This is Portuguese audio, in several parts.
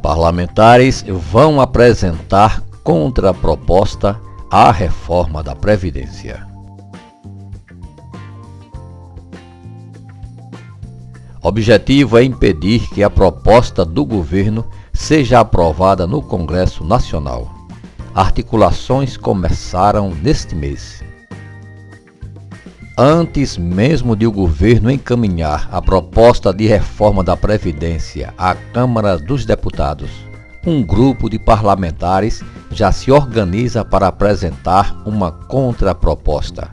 Parlamentares vão apresentar contraproposta à reforma da Previdência. Objetivo é impedir que a proposta do governo seja aprovada no Congresso Nacional. Articulações começaram neste mês. Antes mesmo de o governo encaminhar a proposta de reforma da Previdência à Câmara dos Deputados, um grupo de parlamentares já se organiza para apresentar uma contraproposta.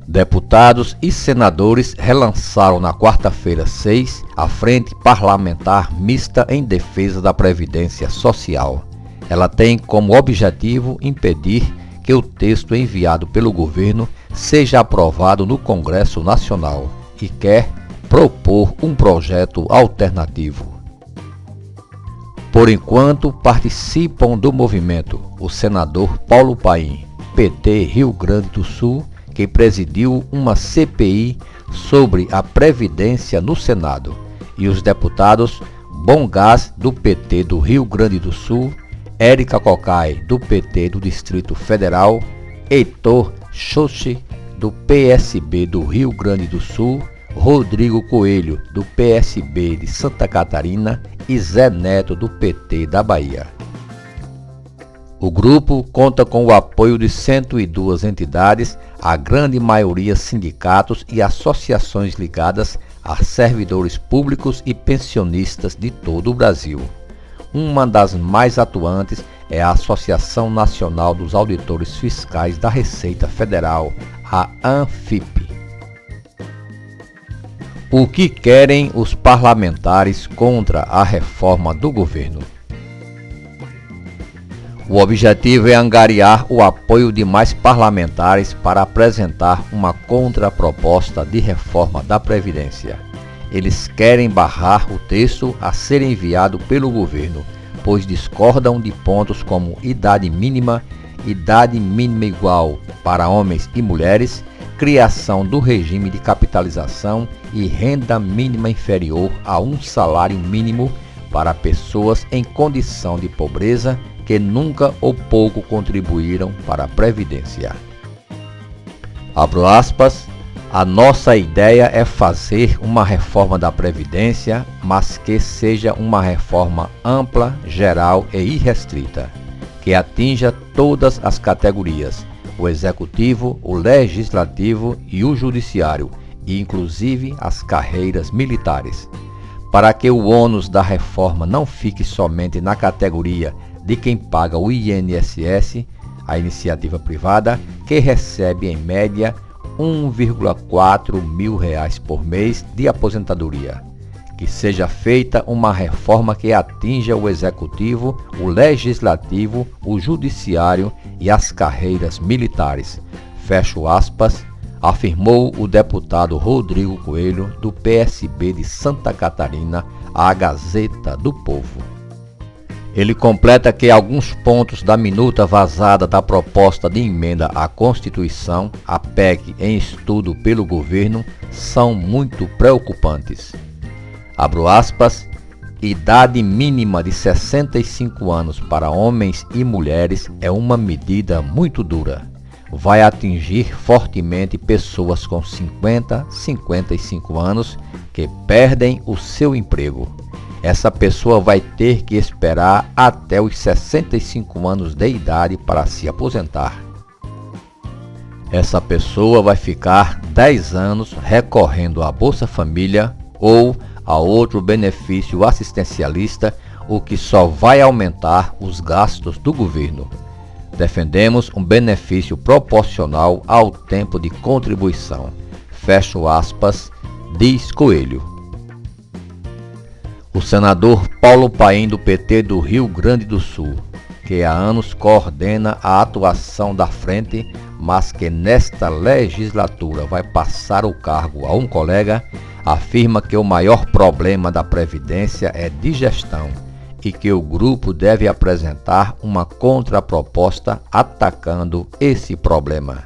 Deputados e senadores relançaram na quarta-feira 6 a Frente Parlamentar Mista em Defesa da Previdência Social. Ela tem como objetivo impedir que o texto enviado pelo governo seja aprovado no Congresso Nacional e quer propor um projeto alternativo. Por enquanto, participam do movimento o senador Paulo Paim, PT Rio Grande do Sul, que presidiu uma CPI sobre a Previdência no Senado, e os deputados Bom Gás, do PT do Rio Grande do Sul, Érica Cocai, do PT do Distrito Federal, Heitor Schoch, do PSB do Rio Grande do Sul, Rodrigo Coelho, do PSB de Santa Catarina e Zé Neto, do PT da Bahia. O grupo conta com o apoio de 102 entidades, a grande maioria sindicatos e associações ligadas a servidores públicos e pensionistas de todo o Brasil. Uma das mais atuantes é a Associação Nacional dos Auditores Fiscais da Receita Federal, a ANFIP. O que querem os parlamentares contra a reforma do governo? O objetivo é angariar o apoio de mais parlamentares para apresentar uma contraproposta de reforma da Previdência. Eles querem barrar o texto a ser enviado pelo governo, pois discordam de pontos como idade mínima igual para homens e mulheres, criação do regime de capitalização e renda mínima inferior a um salário mínimo para pessoas em condição de pobreza que nunca ou pouco contribuíram para a Previdência. Abro aspas. A nossa ideia é fazer uma reforma da Previdência, mas que seja uma reforma ampla, geral e irrestrita, que atinja todas as categorias, o Executivo, o Legislativo e o Judiciário, e inclusive as carreiras militares, para que o ônus da reforma não fique somente na categoria de quem paga o INSS, a iniciativa privada, que recebe em média R$ 1,4 mil por mês de aposentadoria. Que seja feita uma reforma que atinja o Executivo, o Legislativo, o Judiciário e as carreiras militares. Fecho aspas, afirmou o deputado Rodrigo Coelho, do PSB de Santa Catarina, à Gazeta do Povo. Ele completa que alguns pontos da minuta vazada da proposta de emenda à Constituição, a PEC em estudo pelo governo, são muito preocupantes. Abro aspas, idade mínima de 65 anos para homens e mulheres é uma medida muito dura. Vai atingir fortemente pessoas com 50, 55 anos que perdem o seu emprego. Essa pessoa vai ter que esperar até os 65 anos de idade para se aposentar. Essa pessoa vai ficar 10 anos recorrendo à Bolsa Família ou a outro benefício assistencialista, o que só vai aumentar os gastos do governo. Defendemos um benefício proporcional ao tempo de contribuição. Fecho aspas, diz Coelho. O senador Paulo Paim, do PT do Rio Grande do Sul, que há anos coordena a atuação da frente, mas que nesta legislatura vai passar o cargo a um colega, afirma que o maior problema da Previdência é de gestão e que o grupo deve apresentar uma contraproposta atacando esse problema.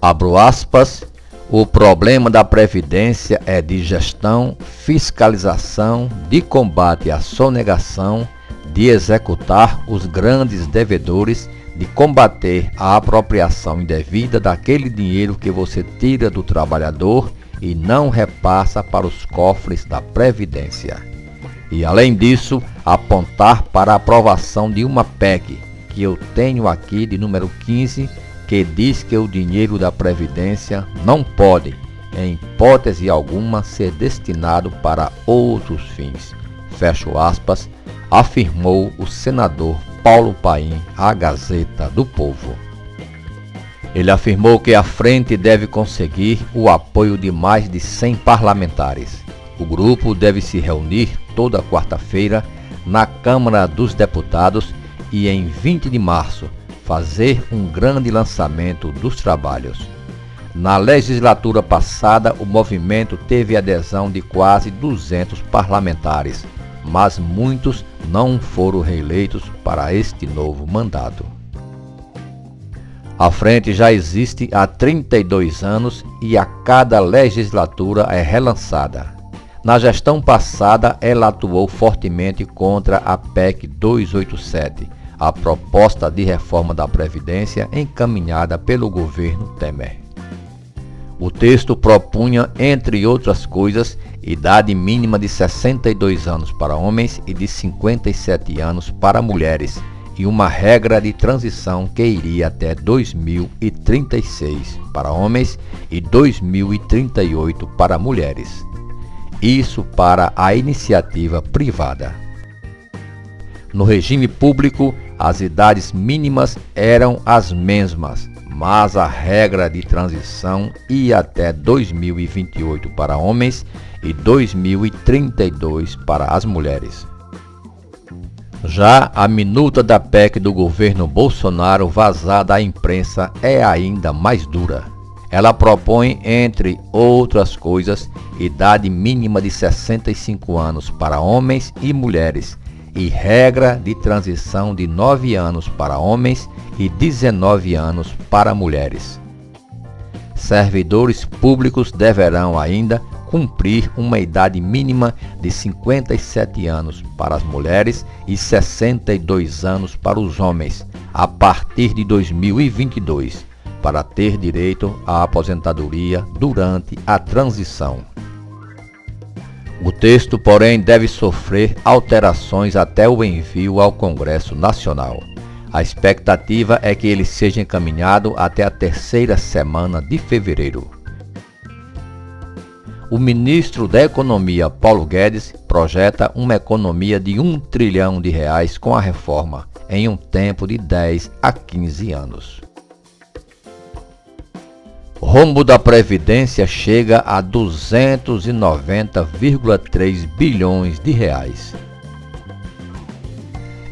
Abro aspas. O problema da Previdência é de gestão, fiscalização, de combate à sonegação, de executar os grandes devedores, de combater a apropriação indevida daquele dinheiro que você tira do trabalhador e não repassa para os cofres da Previdência. E além disso, apontar para a aprovação de uma PEC, que eu tenho aqui de número 15, que diz que o dinheiro da Previdência não pode, em hipótese alguma, ser destinado para outros fins. Fecho aspas, afirmou o senador Paulo Paim à Gazeta do Povo. Ele afirmou que a frente deve conseguir o apoio de mais de 100 parlamentares. O grupo deve se reunir toda quarta-feira na Câmara dos Deputados e em 20 de março fazer um grande lançamento dos trabalhos. Na legislatura passada, o movimento teve adesão de quase 200 parlamentares, mas muitos não foram reeleitos para este novo mandato. A frente já existe há 32 anos e a cada legislatura é relançada. Na gestão passada, ela atuou fortemente contra a PEC 287, a proposta de reforma da Previdência encaminhada pelo governo Temer. O texto propunha, entre outras coisas, idade mínima de 62 anos para homens e de 57 anos para mulheres, e uma regra de transição que iria até 2036 para homens e 2038 para mulheres. Isso para a iniciativa privada. No regime público, as idades mínimas eram as mesmas, mas a regra de transição ia até 2028 para homens e 2032 para as mulheres. Já a minuta da PEC do governo Bolsonaro vazada à imprensa é ainda mais dura. Ela propõe, entre outras coisas, idade mínima de 65 anos para homens e mulheres e regra de transição de 9 anos para homens e 19 anos para mulheres. Servidores públicos deverão ainda cumprir uma idade mínima de 57 anos para as mulheres e 62 anos para os homens, a partir de 2022, para ter direito à aposentadoria durante a transição. O texto, porém, deve sofrer alterações até o envio ao Congresso Nacional. A expectativa é que ele seja encaminhado até a terceira semana de fevereiro. O ministro da Economia, Paulo Guedes, projeta uma economia de R$1 trilhão com a reforma, em um tempo de 10 a 15 anos. O rombo da Previdência chega a 290,3 bilhões de reais.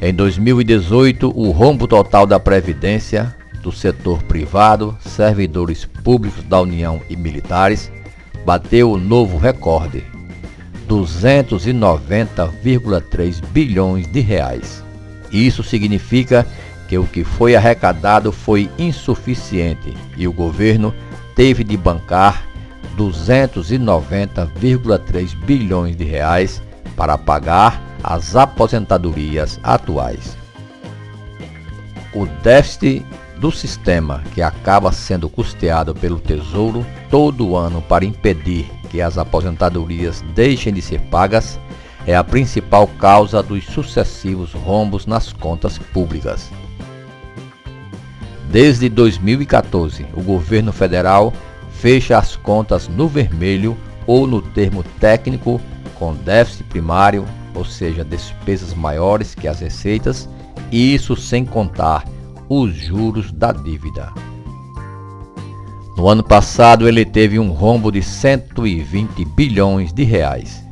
Em 2018, o rombo total da Previdência, do setor privado, servidores públicos da União e militares, bateu o novo recorde, 290,3 bilhões de reais. Isso significa que o que foi arrecadado foi insuficiente e o governo teve de bancar 290,3 bilhões de reais para pagar as aposentadorias atuais. O déficit do sistema, que acaba sendo custeado pelo Tesouro todo ano para impedir que as aposentadorias deixem de ser pagas, é a principal causa dos sucessivos rombos nas contas públicas. Desde 2014, o governo federal fecha as contas no vermelho ou no termo técnico com déficit primário, ou seja, despesas maiores que as receitas, e isso sem contar os juros da dívida. No ano passado, ele teve um rombo de 120 bilhões de reais.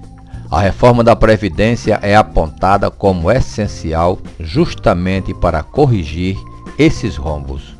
A reforma da Previdência é apontada como essencial justamente para corrigir esses rombos.